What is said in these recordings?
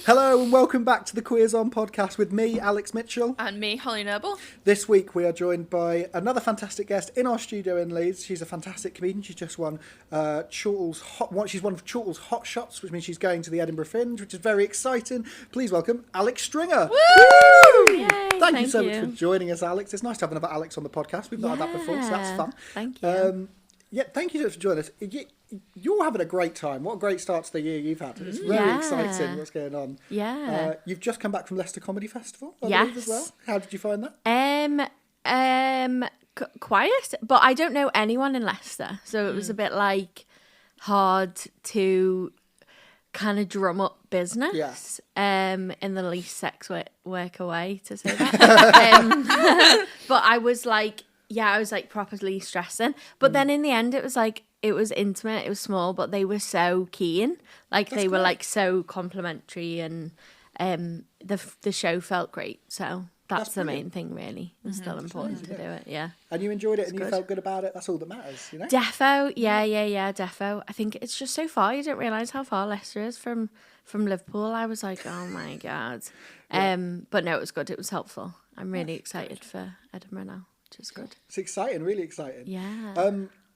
Hello and welcome back to the Queers On podcast with me, Alex Mitchell. And me, Hollie Noble. This week we are joined by another fantastic guest in our studio in Leeds. She's a fantastic comedian. She's just won she's one of Chortle's Hot Shots, which means she's going to the Edinburgh Fringe, which is very exciting. Please welcome Alex Stringer. Woo! Yay, Thank you so much for joining us, Alex. It's nice to have another Alex on the podcast. We've not had that before, so that's fun. Thank you. Thank you so much for joining us. You're having a great time. What a great start to the year you've had. It's really exciting what's going on. Yeah. You've just come back from Leicester Comedy Festival, I believe, as well. How did you find that? Quiet, but I don't know anyone in Leicester, so it was a bit like hard to kind of drum up business. In the least sex work away to say that. But I was like properly stressing. But then in the end, it was intimate, it was small, but they were so keen. Like That's they were great. Like so complimentary, and the show felt great. So that's the main thing, really. It's still important to do it, yeah. And you enjoyed it and you felt good about it. That's all that matters, you know? Defo, yeah, defo. I think it's just so far. You don't realise how far Leicester is from Liverpool. I was like, oh my God. But no, it was good. It was helpful. I'm really excited for Edinburgh now, which is good. It's exciting, really exciting. Yeah.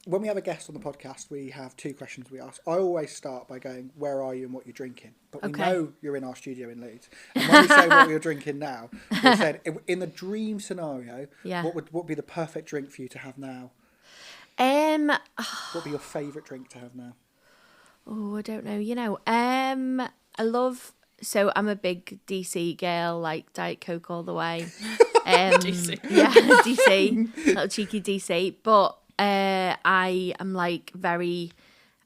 When we have a guest on the podcast, we have two questions we ask. I always start by going, where are you and what you're drinking? But we know you're in our studio in Leeds. And when we say what you're drinking now, we said, in the dream scenario, what would be the perfect drink for you to have now? What would be your favourite drink to have now? Oh, I don't know. You know, I'm a big DC girl, like Diet Coke all the way. DC. Yeah, DC. Little cheeky DC. But I am like very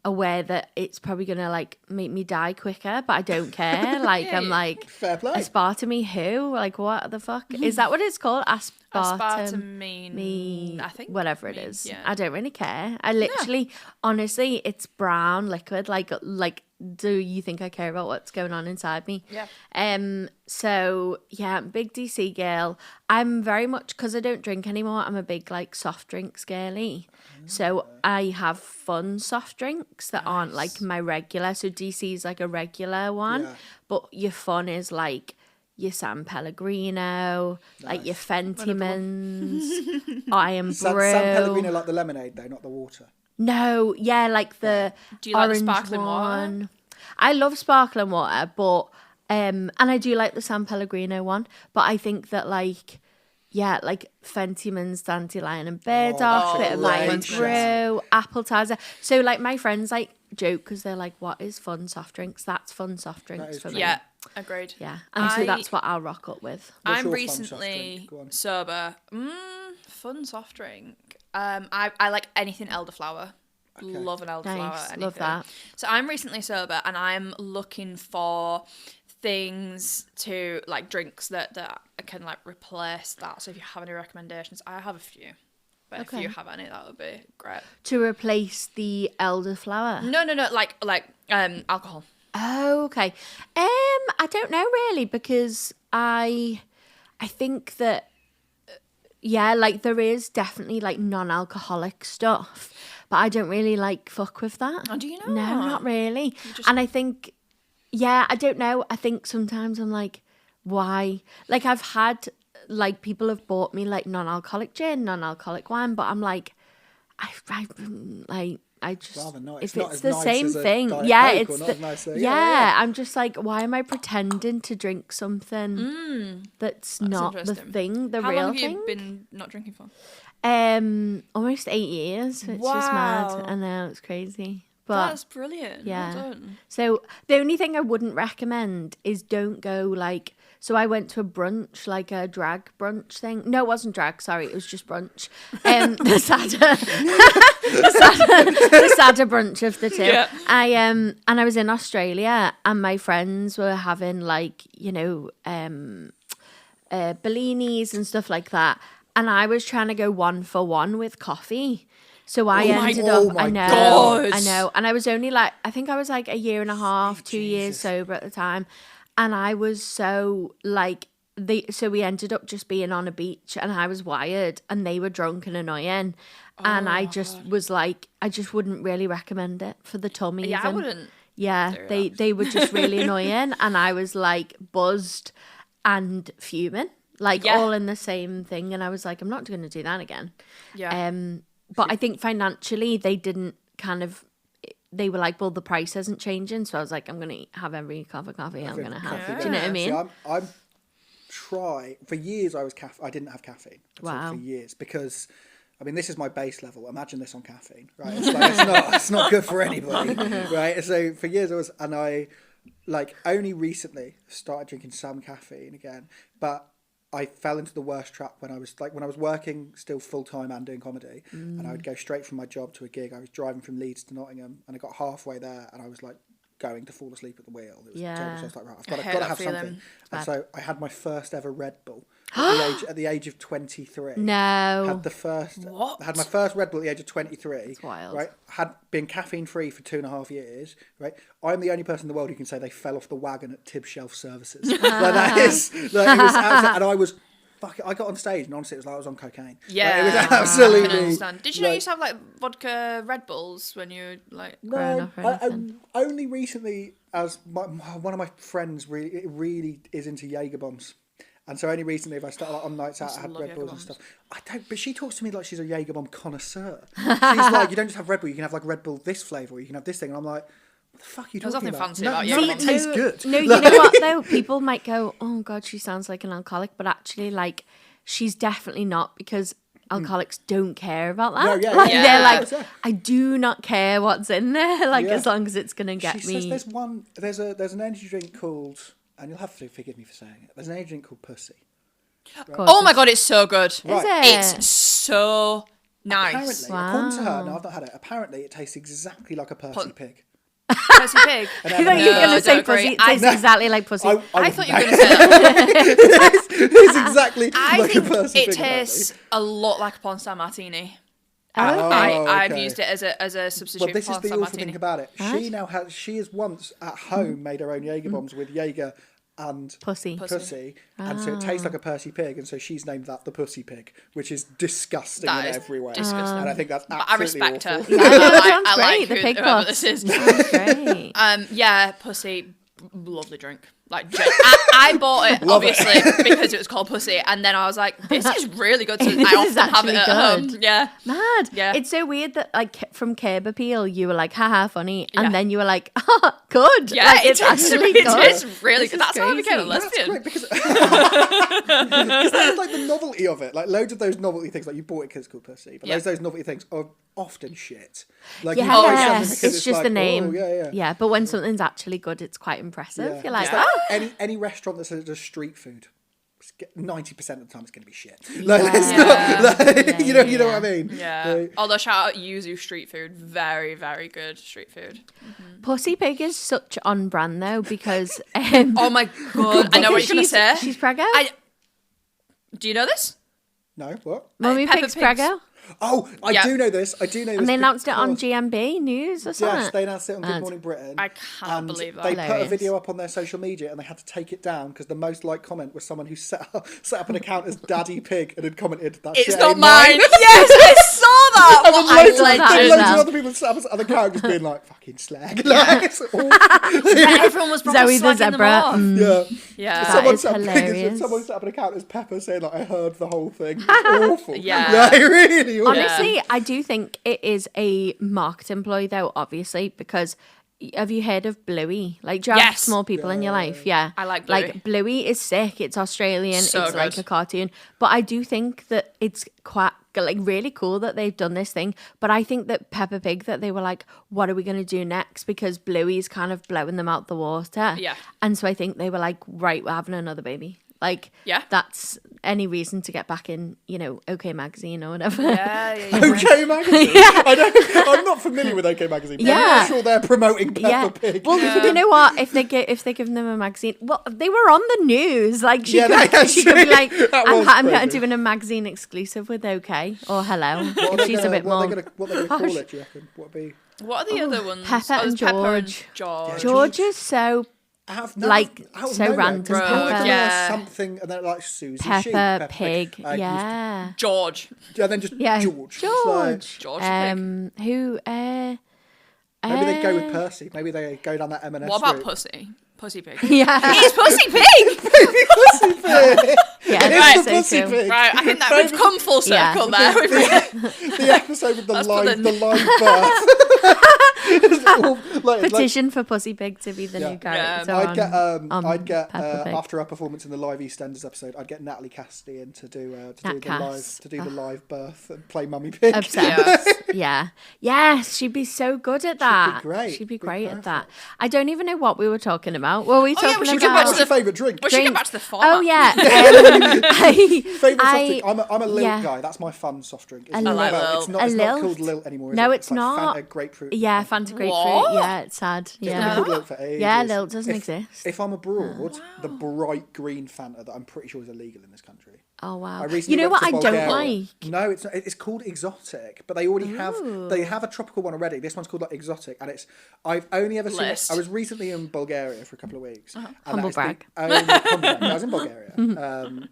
aware that it's probably gonna like make me die quicker, but I don't care. Like I'm like, fair play. Aspartame who? Like what the fuck? Is that what it's called? Aspartame, I think. Whatever it is. Yeah. I don't really care. I literally, honestly, it's brown liquid. Like, do you think I care about what's going on inside me? Yeah. So yeah, big DC girl. I'm very much, because I don't drink anymore, I'm a big like soft drinks girly. So I have fun soft drinks that aren't like my regular. So DC is like a regular one, but your fun is like your San Pellegrino, like your Fentimans, Iron Brew. San Pellegrino, like the lemonade though, not the water. No, yeah, like the Do you like orange the sparkling one. water? I love sparkling water, but and I do like the San Pellegrino one, but I think that like Fentimans, Dandelion and Burdock, bit of Iron Brew, apple cider. So like my friends like joke because they're like, "What is fun soft drinks?" That's fun soft drinks for me. Yeah, agreed. Yeah, and so that's what I'll rock up with. I'm recently sober. Fun soft drink. I like anything elderflower. Okay. Love an elderflower. Anything. Love that. So I'm recently sober and I'm looking for things to like drinks that can like replace that. So if you have any recommendations, I have a few. But if you have any, that would be great. To replace the elderflower? No, like alcohol. Oh, okay. I don't know really, because I think that like there is definitely like non-alcoholic stuff, but I don't really like fuck with that. Oh, do you know? No, not really. And I think, I don't know. I think sometimes I'm like, why? Like I've had like people have bought me like non-alcoholic gin, non-alcoholic wine, but I'm like, I just rather not. If not it's as the nice same as a thing, Diet yeah, Coke, it's or not as nice as, I'm just like, why am I pretending to drink something that's not the thing, the How real long have thing? you been not drinking for? Almost 8 years, which is mad. I know, it's crazy. But that's brilliant. Yeah. Well done. So the only thing I wouldn't recommend is don't go like. So I went to a brunch, like a drag brunch thing. No, it wasn't drag. Sorry, it was just brunch. The sadder brunch of the two. Yeah. And I was in Australia, and my friends were having like Bellinis and stuff like that, and I was trying to go 1 for 1 with coffee. So I ended up, I know. And I was only like, I think I was like a year and a half, 2 years sober at the time. And I was so like, so we ended up just being on a beach, and I was wired and they were drunk and annoying. And I just was like, I just wouldn't really recommend it for the tummy. Yeah, even. I wouldn't. Yeah, they were just really annoying, and I was like buzzed and fuming, like all in the same thing. And I was like, I'm not going to do that again. Yeah. But I think financially they didn't they were like, well, the price isn't changing. So I was like, I'm going to have every cup of coffee I'm going to have. Yeah. Do you know what I mean? See, for years I didn't have caffeine for years because I mean this is my base level. Imagine this on caffeine, right? It's not good for anybody, right? So for years I like only recently started drinking some caffeine again, but I fell into the worst trap when I was working still full time and doing comedy, and I would go straight from my job to a gig. I was driving from Leeds to Nottingham, and I got halfway there, and I was like going to fall asleep at the wheel. It was terrible. So I was like, right, I've got to have something. And so I had my first ever Red Bull at the age of 23. No. Had my first Red Bull at the age of 23. That's wild. Right. Had been caffeine free for 2.5 years. Right. I'm the only person in the world who can say they fell off the wagon at Tib Shelf Services. Like that is, like, it was absolute, and I was. I got on stage and honestly it was like I was on cocaine. Yeah, like, it was absolutely. I can understand. Did you know you used to have like vodka Red Bulls when you like? No, only recently as one of my friends really is into Jaeger bombs, and so only recently if I started like, on nights out I had Red Bulls and stuff. I don't, but she talks to me like she's a Jaeger bomb connoisseur. She's like, you don't just have Red Bull, you can have like Red Bull this flavour, or you can have this thing, and I'm like. What the fuck are you talking about? There's nothing fancy about it tastes good. No, you know what though? People might go, oh God, she sounds like an alcoholic, but actually like she's definitely not because alcoholics don't care about that. They're like, I do not care what's in there, like as long as it's gonna get me. She says there's an energy drink called, and you'll have to forgive me for saying it. There's an energy drink called Pussy. Right? Oh my God, it's so good. Right. It's so nice. Apparently, according to her, no, I've not had it. Apparently, it tastes exactly like a Percy pig. Pussy pig. I thought you were going to say pussy. It tastes exactly like pussy. I thought you were going to say that. It's exactly like a Percy pig. It tastes a lot like a porn star martini. Okay. I've used it as a substitute. Well, this is the awful martini. thing about it. She has once at home made her own Jaeger bombs with Jaeger and pussy. And so it tastes like a Percy pig, and so she's named that the Pussy Pig, which is disgusting in every way. Disgusting. And I think that's absolutely I respect awful. her. I like the pig whoever this is. Sounds great. Yeah, Pussy, lovely drink. Like I bought it obviously because it was called Pussy, and then I was like, this is really good. So I often have it at home. Yeah, mad. Yeah, it's so weird that like from Curb Appeal you were like, haha, funny, and then you were like, oh, good. Yeah, like, it's actually good. It is really good. That's how I became a lesbian. That's great because there's like the novelty of it. Like loads of those novelty things, like you bought it because it's called Pussy, but those novelty things are often shit. Like you buy something because it's just like, the name. Oh, yeah. But when something's actually good, it's quite impressive. You're like, any restaurant that says it's street food, 90% of the time it's going to be shit. You know what I mean? Yeah. Although shout out Yuzu street food, very very good street food. Mm-hmm. Pussy Pig is such on brand though because oh my God, I know what you're gonna say. She's preggo. Do you know this? No, what? Mummy Pig's preggo. Oh, I do know this. And they announced it on GMB News or something. Yes, they announced it on Good Morning Britain. I can't believe that. They put a video up on their social media and they had to take it down because the most liked comment was someone who set up an account as Daddy Pig and had commented, "That it's shit not ain't mine." Yes, I saw that. And then loads of other people set up as other characters being like, "Fucking slag." Like, it's awful. Everyone was probably Zoe the zebra. Yeah. Someone set up an account as Pepper saying like, "I heard the whole thing." It's awful. Yeah. Really awful. Honestly, I do think it is a marketing ploy though, obviously, because have you heard of Bluey? Like, do you have small people in your life? Yeah. I like Bluey. Like, Bluey is sick. It's Australian. So it's good. like a cartoon. But I do think that it's quite, like, really cool that they've done this thing. But I think that Peppa Pig, that they were like, what are we going to do next? Because Bluey's kind of blowing them out the water. Yeah. And so I think they were like, right, we're having another baby. Like, that's any reason to get back in, OK Magazine or whatever. Yeah. OK Magazine? I'm not familiar with OK Magazine, but I'm not sure they're promoting Peppa Pig. Well, you know what? If they're giving them a magazine, well, they were on the news. Like, she could be like, I'm doing a magazine exclusive with OK or Hello. What are they going to call it, do you reckon? What are the other ones? Peppa and George. George. George is so... random. Peppa. Something, and then like Susie Peppa Pig. George. And then just George. George. George. Who? Maybe they go with Percy. Maybe they go down that M&S What about route. Pussy? Pussy Pig. Yeah. It's Pussy Pig! Pussy Pig! Yeah, It is so the Pussy true. Pig. Right, I think that we've come full circle there. The episode with the Let's put live birth. Petition for Pussy Pig to be the new character. I'd get Peppa Pig. after our performance in the live EastEnders episode, I'd get Natalie Cassidy in to do the live birth and play Mummy Pig. Obsessed. Yeah. Yes, she'd be so good at that. She'd be great at that. I don't even know what we were talking about. Were we talking we should about... What's your favourite drink? We should get back to the format. Oh, yeah. Favourite soft drink? I'm a Lilt guy. That's my fun soft drink. It's not called Lilt anymore. No, it? it's not. Fanta grapefruit. Yeah, Fanta grapefruit. What? Yeah, it's sad. Yeah, Called Lilt for ages. yeah, Lilt doesn't exist. If I'm abroad, the bright green Fanta that I'm pretty sure is illegal in this country. Oh wow! You know went what to I Bulgaria. don't like? No, it's not. It's called exotic, but they already have a tropical one already. This one's called like exotic, and I've only ever seen it. I was recently in Bulgaria for a couple of weeks. Humble brag. I was in Bulgaria.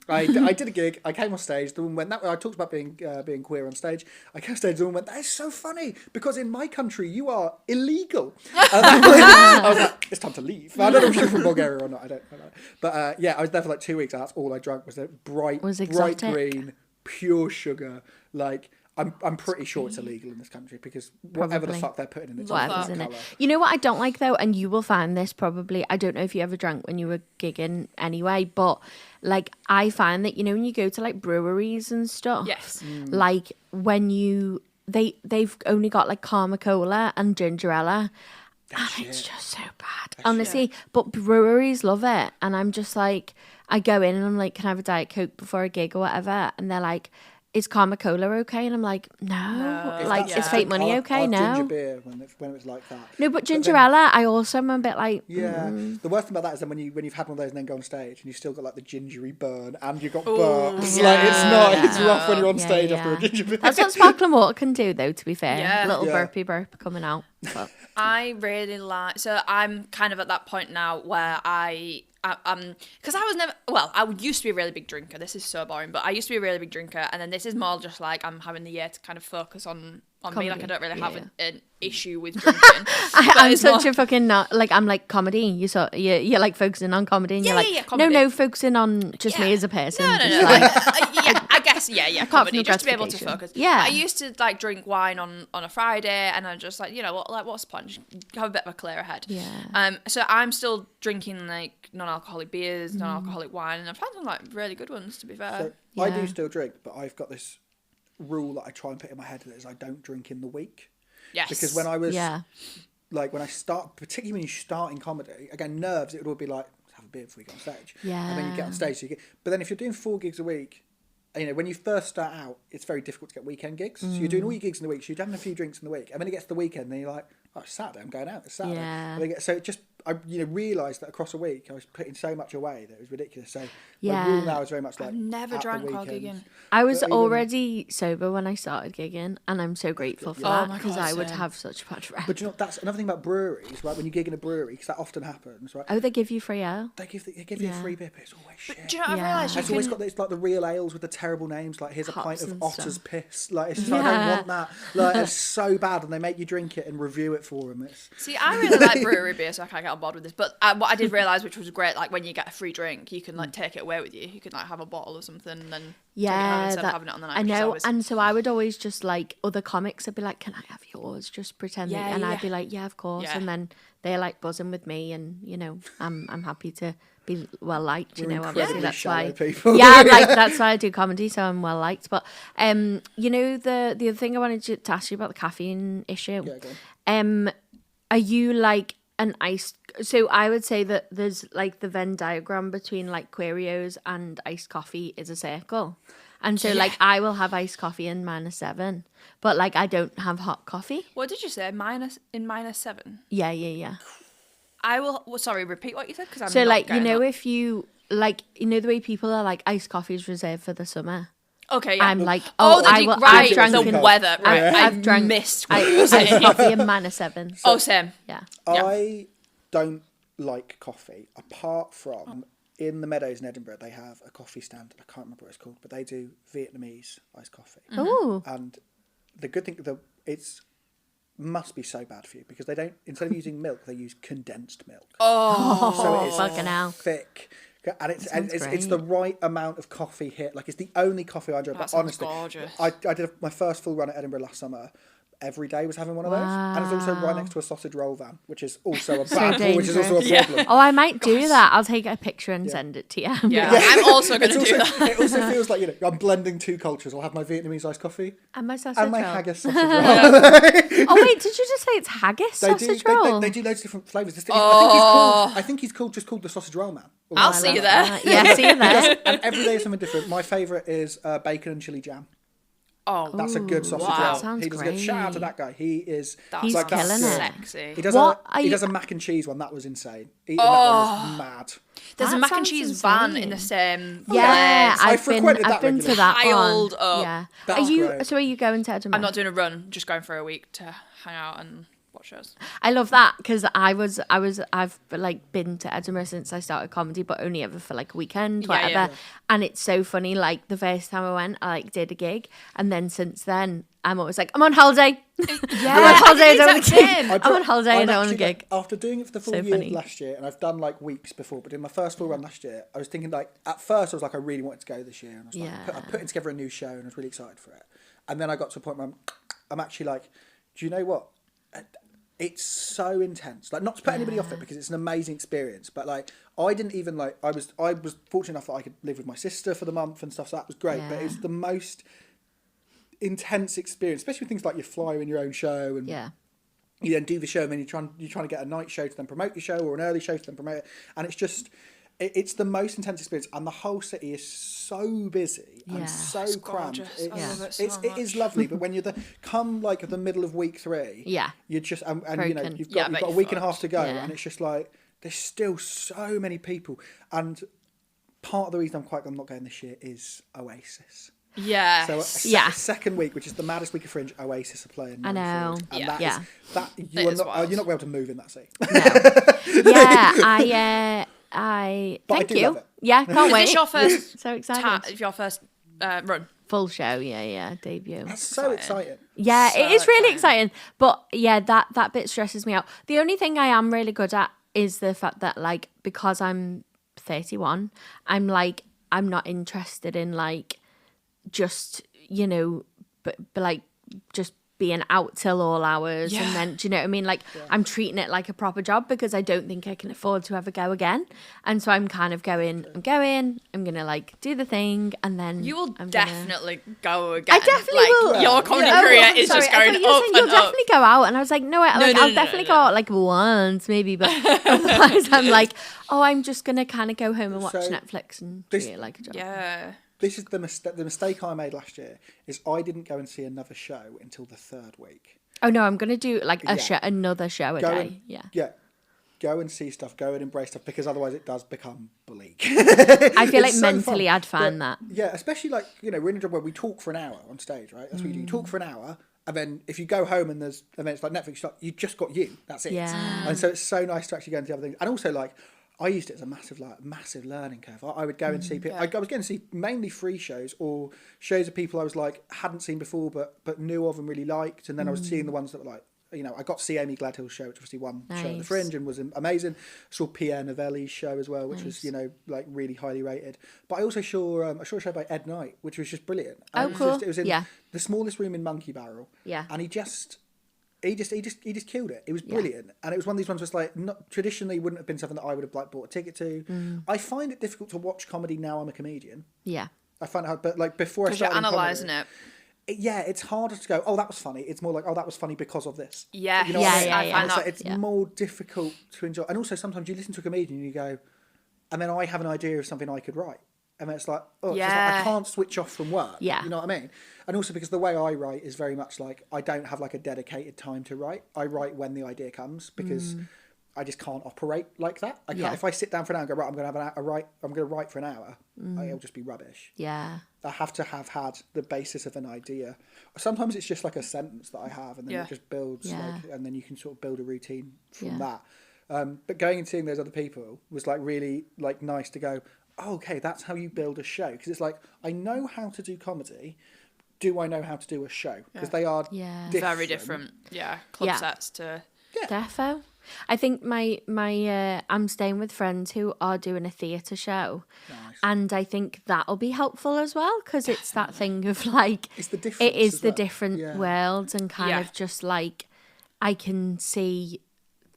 I did a gig. I came on stage. The woman went that way. I talked about being queer on stage. I came on stage. The woman went, "That is so funny because in my country you are illegal." I was like, "It's time to leave." I don't know if she's from Bulgaria or not. I don't know. But I was there for like 2 weeks. And that's all I drank was the bright green, pure sugar. Like I'm pretty sure it's illegal in this country because whatever the fuck they're putting in it's Whatever's in it. You know what I don't like though, and you will find this probably. I don't know if you ever drank when you were gigging anyway, but like I find that when you go to like breweries and stuff, yes, like when they've only got like Karma Cola and ginger ale. And it's just so bad, honestly. But breweries love it. And I'm just like, I go in and I'm like, can I have a Diet Coke before a gig or whatever? And they're like, is Karma Cola okay? And I'm like, no. Like, is Fake Money okay? No. Ginger beer when it's like that. No, but ginger ale, I also am a bit like... Yeah. The worst thing about that is then when you've had one of those and then go on stage and you've still got like the gingery burn and you've got burps. Yeah, like, it's rough when you're on stage after a ginger beer. That's what sparkling water can do, though, to be fair. Yeah. Little burp coming out. But. I really like... So I'm kind of at that point now where because I was never... Well, I used to be a really big drinker. This is so boring, but I used to be a really big drinker, and then this is more just like I'm having the year to kind of focus on me. Like I don't really have an issue with drinking. I'm such a fucking not like I'm like comedy. You're like focusing on comedy, and you're like comedy. No, focusing on just me as a person. No. I guess comedy just to be able to focus. Yeah, I used to like drink wine on a Friday, and I'm just like what's the point? Just have a bit of a clearer head. Yeah. So I'm still drinking like non-alcoholic beers, non-alcoholic wine, and I've found some like really good ones to be fair. So I do still drink, but I've got this rule that I try and put in my head that is I don't drink in the week. Yes. Because when I was like when I start, particularly when you start in comedy, again nerves, it would be like have a beer before you get on stage. Yeah. And then you get on stage, but then if you're doing 4 gigs a week, when you first start out, it's very difficult to get weekend gigs. So you're doing all your gigs in the week, so you're having a few drinks in the week, and then it gets to the weekend, and then you're like, oh, it's Saturday, I'm going out. It's Saturday. Yeah. So it just I realised that across a week I was putting so much away that it was ridiculous. So my rule now is very much like I've never drank while gigging. I was already sober when I started gigging, and I'm so grateful for that because I would have such bad rep. But that's another thing about breweries, right? When you gig in a brewery, because that often happens, right? Oh, they give you free ale. They give you a free beer, but it's always shit. Do you know what I've realised? It's always got it's like the real ales with the terrible names, like here's a pint of Otter's piss. Like it's just like, I don't want that. Like it's so bad, and they make you drink it and review it for them. See, I really like brewery beer, so I can't get on board with this. But what I did realise, which was great, like when you get a free drink, you can like take it away with you. You can like have a bottle or something, and then take it home instead of having it on the night. I know, and so I would always just like other comics. I'd be like, "Can I have yours?" Just pretending, and I'd be like, "Yeah, of course." Yeah. And then they're like buzzing with me, and I'm happy to be well liked. Obviously that's why. People. Yeah, like that's why I do comedy, so I'm well liked. But the other thing I wanted to ask you about the caffeine issue. Yeah, go on. Are you like an iced? So I would say that there's like the Venn diagram between like Querios and iced coffee is a circle. And so like I will have iced coffee in -7, but like I don't have hot coffee. What did you say? -7? Yeah. I will. Well, sorry, repeat what you said because I'm. So not like that. if you like the way people are like iced coffee is reserved for the summer. Okay, yeah. I'm like, I've drank the weather. Right, I've drank missed. iced coffee in -7. So, same. Yeah. I don't like coffee apart from in the Meadows in Edinburgh. They have a coffee stand. I can't remember what it's called, but they do Vietnamese iced coffee. Oh. And the good thing, it's must be so bad for you because they don't, instead of using milk, they use condensed milk. Oh, so it's fucking hell. thick. And it's the right amount of coffee here. Like, it's the only coffee I enjoy. But honestly, gorgeous. I did my first full run at Edinburgh last summer. Every day was having one of those, and it's also right next to a sausage roll van, which is also a problem. Oh, I might do that. I'll take a picture and send it to you. Yeah, I'm also going to do that. It also feels like, you know, I'm blending two cultures. I'll have my Vietnamese iced coffee and my sausage and my roll. haggis sausage roll. Oh wait, did you just say it's haggis sausage roll? They do loads of different flavours. I think he's called the sausage roll man. I'll see you there. Yeah, see you there. And every day is something different. My favourite is bacon and chili jam. Oh, that's a good sausage roll. That sounds He does great. good. Shout out to that guy. He's like, killing it. Sexy. He does a mac and cheese one. That was insane. Eating that one was mad. There's a mac and cheese van in the same place. Yeah, I've been regularly. to that Piled one. up. Yeah. That's great. So are you going to Edinburgh? I'm not doing a run, just going for a week to hang out and watch shows. I love that because I've like been to Edinburgh since I started comedy, but only ever for like a weekend, whatever. Yeah. And it's so funny. Like the first time I went, I like did a gig, and then since then, I'm always like, I'm on holiday. Yeah, I'm on holiday. I don't want a gig. same. I'm on holiday. I don't want a gig. After doing it for the full year last year, and I've done like weeks before, but in my first full run last year, I was thinking like, at first I was like, I really wanted to go this year, and I was like, I'm putting together a new show, and I was really excited for it. And then I got to a point where I'm actually like, do you know what? It's so intense. Like, not to put anybody off it because it's an amazing experience, but like, I didn't even like. I was fortunate enough that I could live with my sister for the month and stuff. So that was great. But it was the most intense experience, especially with things like you fly in your own show and you then do the show and then you're trying to get a night show to then promote your show or an early show to then promote it, and it's just. It's the most intense experience, and the whole city is so busy and so it's crammed. gorgeous. I love it so much. It is lovely, but when you're like the middle of week 3, you're just and you know you've got a week and a half to go, and it's just like there's still so many people. And part of the reason I'm not going this year is Oasis. Yeah. So second week, which is the maddest week of Fringe, Oasis are playing. I know. And you're not going to be able to move in that city. No. Yeah, thank you. Love it. Yeah, can't wait. Is this your first? So excited. Your first run? Full show, debut. That's so exciting. Yeah, So it is really exciting. But yeah, that bit stresses me out. The only thing I am really good at is the fact that like because I'm 31, I'm not interested in like just but like just being out till all hours and then do you know what I mean, like I'm treating it like a proper job because I don't think I can afford to ever go again, and so I'm kind of I'm gonna like do the thing, and then you will definitely go again. I definitely will. Your comedy career is just going up and you'll up. definitely go out, and I was like I'll definitely go out like once maybe, but otherwise I'm like I'm just gonna kind of go home and watch Netflix and treat it like a job. This is the mistake I made last year is I didn't go and see another show until the 3rd week. Oh no, I'm gonna do like another show a day. Go and see stuff, go and embrace stuff, because otherwise it does become bleak. I feel like mentally I'd find that. Yeah, especially like, we're in a job where we talk for an hour on stage, right? That's what you do. You talk for an hour, and then if you go home and there's events like Netflix, you just got you. That's it. Yeah. And so it's so nice to actually go into other things. And also like, I used it as a massive learning curve. I would go and see people. I was going to see mainly free shows or shows of people I was like hadn't seen before, but knew of and really liked. And then I was seeing the ones that were like, I got to see Amy Gladhill's show, which obviously won show at the Fringe and was amazing. I saw Pierre Novelli's show as well, which was like really highly rated. But I also saw a show by Ed Knight, which was just brilliant. And cool. It was in the smallest room in Monkey Barrel. Yeah, and he just killed it. It was brilliant, and it was one of these ones where it's like not traditionally wouldn't have been something that I would have like bought a ticket to. I find it difficult to watch comedy now. I'm a comedian. Yeah, I find it hard, but like before I started you're analysing comedy, it's harder to go, that was funny. It's more like, that was funny because of this. Yeah, you know what I mean? I find that it's more difficult to enjoy, and also sometimes you listen to a comedian and you go, and then I have an idea of something I could write. And then it's like, it's like I can't switch off from work. Yeah. You know what I mean? And also because the way I write is very much like, I don't have like a dedicated time to write. I write when the idea comes because I just can't operate like that. I can't, if I sit down for an hour and go, right, I'm going to write for an hour, it'll just be rubbish. Yeah. I have to have had the basis of an idea. Sometimes it's just like a sentence that I have and then it just builds and then you can sort of build a routine from that. But going and seeing those other people was like really like nice to go, okay, that's how you build a show. Because it's like, I know how to do comedy, do I know how to do a show? Because they are very different. Yeah, club sets to... Defo. I think I'm staying with friends who are doing a theatre show. Nice. And I think that'll be helpful as well, because it's that thing of like... It's the difference. It is the different worlds, and kind of just like, I can see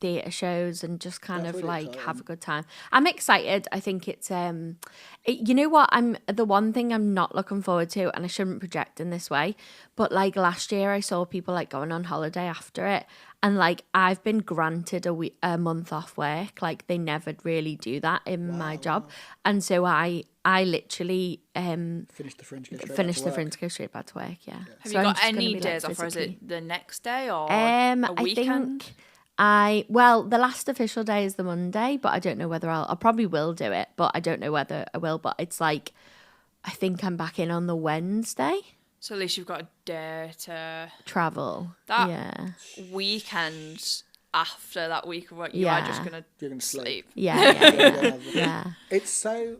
theatre shows and just kind of really like exciting. Have a good time. I'm excited. I think it's you know what, the one thing I'm not looking forward to, and I shouldn't project in this way, but like last year I saw people like going on holiday after it, and like I've been granted a month off work. Like they never really do that in my job, and so I literally finished the fringe, go straight back to work. Yeah. Have you got any days off, or is it the next day or a weekend? Well, the last official day is the Monday, but I don't know whether I probably will do it, but I don't know whether I will. But it's like, I think I'm back in on the Wednesday. So at least you've got a day to travel. That weekend after that week of work, you are just gonna sleep. Yeah. It's so,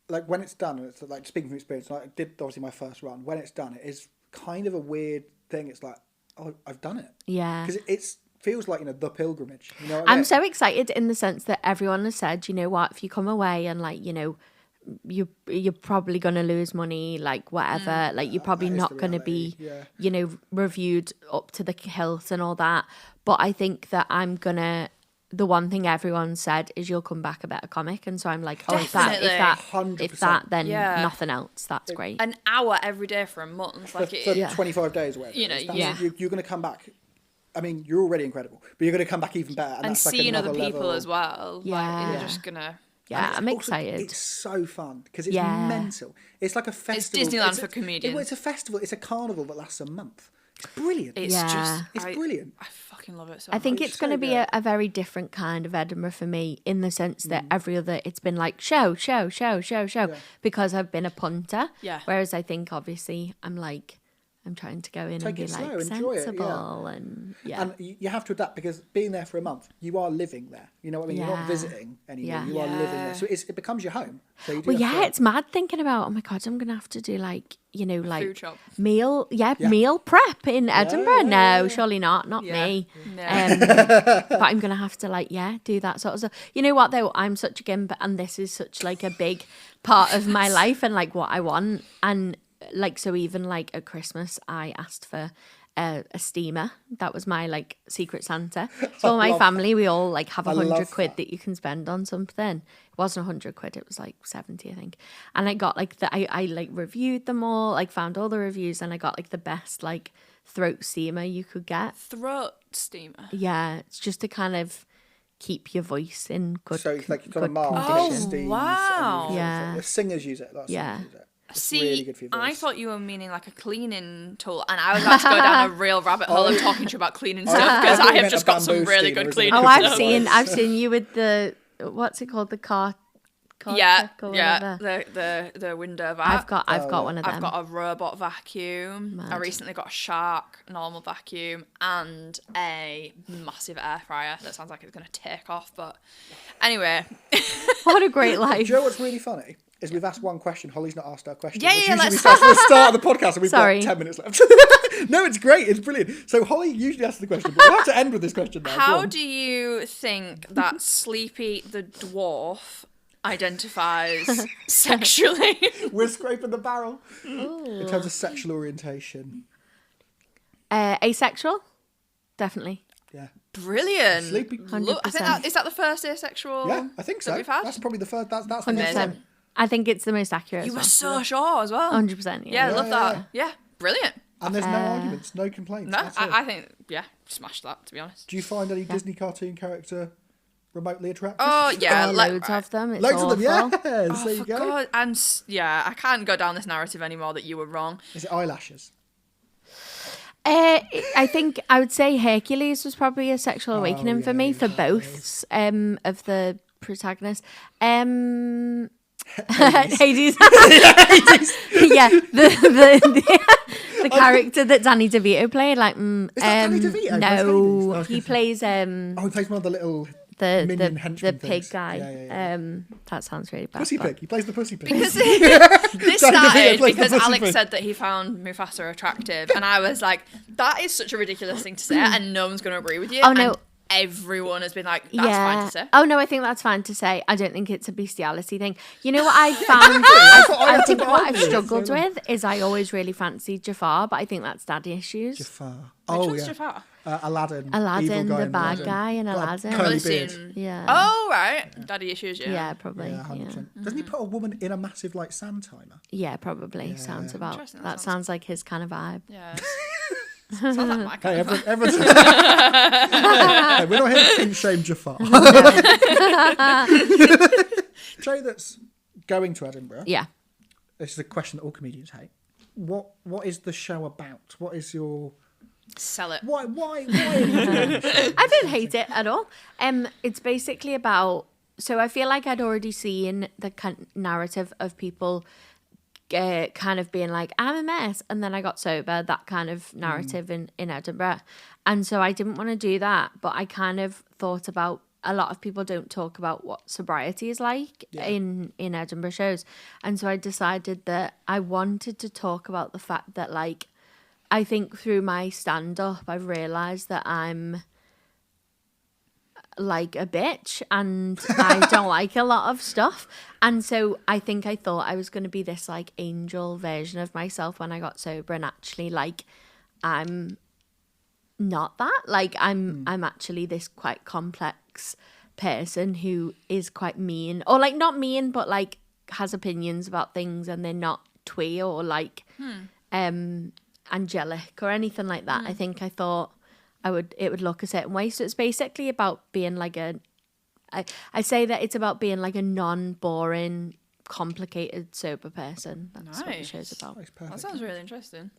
like, when it's done, and it's like, speaking from experience, like, I did obviously my first run. When it's done, it is kind of a weird thing. It's like, oh, I've done it. Yeah. Because it's feels like, the pilgrimage. You know what I'm so excited in the sense that everyone has said, you know what, if you come away and like, you're probably going to lose money, like whatever, like you're probably not going to be, reviewed up to the hilt and all that. But I think that the one thing everyone said is you'll come back a better comic. And so I'm like, if that, then nothing else. That's great. An hour every day for a month. For 25 days away. You're going to come back. I mean, you're already incredible, but you're going to come back even better. And seeing other people level. As well. Yeah. Like, you're just going to... Yeah, I'm excited. It's so fun because it's mental. It's like a festival. It's Disneyland for comedians. It's a festival. It's a carnival that lasts a month. It's brilliant. It's brilliant. I fucking love it so much. I think it's going to be a very different kind of Edinburgh for me, in the sense that every other, it's been like show, because I've been a punter. Yeah. Whereas I think obviously I'm trying to go in and be like sensible and And you have to adapt, because being there for a month, you are living there. You know what I mean? You're not visiting anymore. You are living there. So it becomes your home. So it's mad thinking about, oh my God, I'm going to have to do food shop. meal prep in Edinburgh. No, surely not me. No. But I'm going to have to do that sort of stuff. You know what though? I'm such a gimp, and this is such like a big part of my life and like what I want. And so even at Christmas, I asked for a steamer. That was my secret Santa. So all my family, we all have 100 quid that you can spend on something. It wasn't 100 quid, it was 70, I think. And I got I reviewed them all, found all the reviews, and I got the best throat steamer you could get. Throat steamer? Yeah, it's just to kind of keep your voice in good condition. So it's got a mask. Oh, wow. Yeah. The singers use it. Yeah. It's really good for your voice. I thought you were meaning a cleaning tool, and I was about to go down a real rabbit hole of talking to you about cleaning stuff, because I have just got some really good cleaning stuff. I've seen you with the, what's it called, the car the window vac. I've got one of them. I've got a robot vacuum. Mad. I recently got a Shark normal vacuum and a massive air fryer that sounds like it's going to take off, but anyway. What a great life. Do you know what's really funny? Is we've asked one question, Hollie's not asked our question. Let's start at the start of the podcast, and we've got 10 minutes left. No, it's great, it's brilliant. So Hollie usually asks the question, but we'll have to end with this question now. How do you think that Sleepy the dwarf identifies sexually? We're scraping the barrel. Ooh. In terms of sexual orientation. Asexual, definitely. Yeah. Brilliant. Sleepy. 100%. I think is that the first asexual? Yeah, I think so. That we've had? That's probably the first. That's 100%. I think it's the most accurate. You were so sure as well. 100%. Yeah, I love that. Yeah, brilliant. And there's no arguments, no complaints. No, I think smash that, to be honest. Do you find any Disney cartoon character remotely attractive? Oh yeah, loads of them. It's loads awful. of them. Yeah. There you go. God. And I can't go down this narrative anymore that you were wrong. Is it eyelashes? I think I would say Hercules was probably a sexual awakening for me, for both of the protagonists. Hades. Yeah, the character that Danny DeVito played. Is that Danny DeVito? No, he plays. He plays one of the little the henchman pig things. guy. Yeah. That sounds really bad. Pussy pig. He plays the pussy pig. Because This started because Alex said that he found Mufasa attractive, and I was like, that is such a ridiculous thing to say, and no one's going to agree with you. Oh, no. And everyone has been like, that's fine to say. Oh, no, I think that's fine to say. I don't think it's a bestiality thing. You know what I found? I think what I've struggled with is I always really fancied Jafar, but I think that's daddy issues. Jafar. Which one's Jafar? Aladdin. Aladdin, evil guy the bad guy in Aladdin. Curly beard. Yeah. Oh, right. Daddy issues, Yeah, probably. Yeah, 100%. Doesn't he put a woman in a massive like sand timer? Yeah, probably. Sounds about. Interesting, That sounds like his kind of vibe. Yeah. Sounds like my kind Hey, of vibe. everyone's... hey, we're not here to kink shame Jafar. Joe, that's going to Edinburgh. Yeah. This is a question that all comedians hate. What is the show about? What is your... Sell it. Why are you doing this show? I don't hate it at all. It's basically about. So I feel like I'd already seen the narrative of people kind of being like, I'm a mess, and then I got sober. That kind of narrative in Edinburgh, and so I didn't want to do that. But I kind of thought about. A lot of people don't talk about what sobriety is like in Edinburgh shows, and so I decided that I wanted to talk about the fact that like. I think through my stand-up, I've realised that I'm like a bitch and I don't like a lot of stuff. And so I think I thought I was going to be this like angel version of myself when I got sober, and actually like I'm not that. Like I'm actually this quite complex person who is quite mean, or like not mean, but like has opinions about things, and they're not twee or like angelic or anything like that. I think I thought it would look a certain way. So it's basically about being like I say that it's about being like a non-boring, complicated, sober person. That's what the show's about. That sounds really interesting.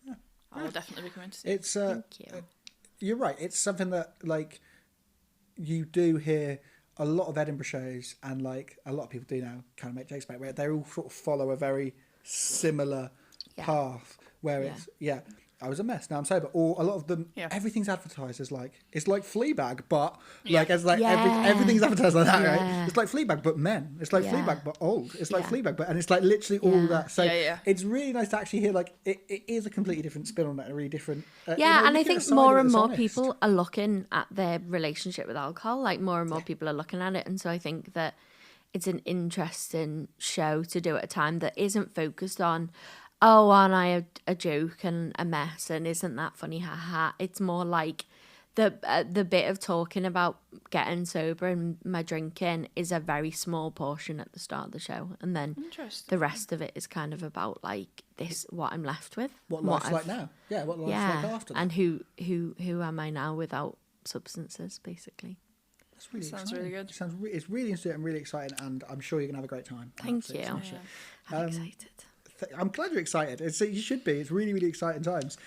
Yeah. I will definitely be coming to see It's Thank you. You're right. It's something that like you do hear a lot of Edinburgh shows, and like a lot of people do now kind of make jokes about it, where they all sort of follow a very similar path. Where it's I was a mess, now I'm sober, or a lot of them everything's advertised as like it's like Fleabag, but like as like everything's advertised like that, right? It's like Fleabag but men, it's like Fleabag but old, it's like Fleabag but, and it's like literally all that. So it's really nice to actually hear like it is a completely different spin on it, a really different and I think more and more people are looking at their relationship with alcohol, like more and more people are looking at it, and so I think that it's an interesting show to do at a time that isn't focused on aren't I a joke and a mess, and isn't that funny, haha. It's more like the bit of talking about getting sober and my drinking is a very small portion at the start of the show, and then the rest of it is kind of about like this, what I'm left with, what life's like now, what life's like after that. And who am I now without substances, basically. That's really sounds exciting. really good. It's really interesting and really exciting, and I'm sure you're gonna have a great time. Thank you. I'm excited. I'm glad you're excited. You should be. It's really, really exciting times.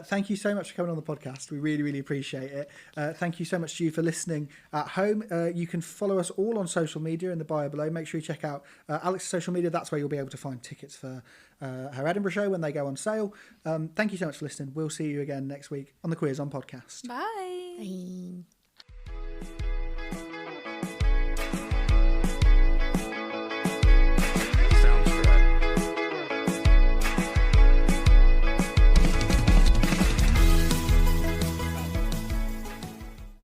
Thank you so much for coming on the podcast. We really, really appreciate it. Thank you so much to you for listening at home. You can follow us all on social media in the bio below. Make sure you check out Alex's social media. That's where you'll be able to find tickets for her Edinburgh show when they go on sale. Thank you so much for listening. We'll see you again next week on the Queers On podcast. Bye. Bye.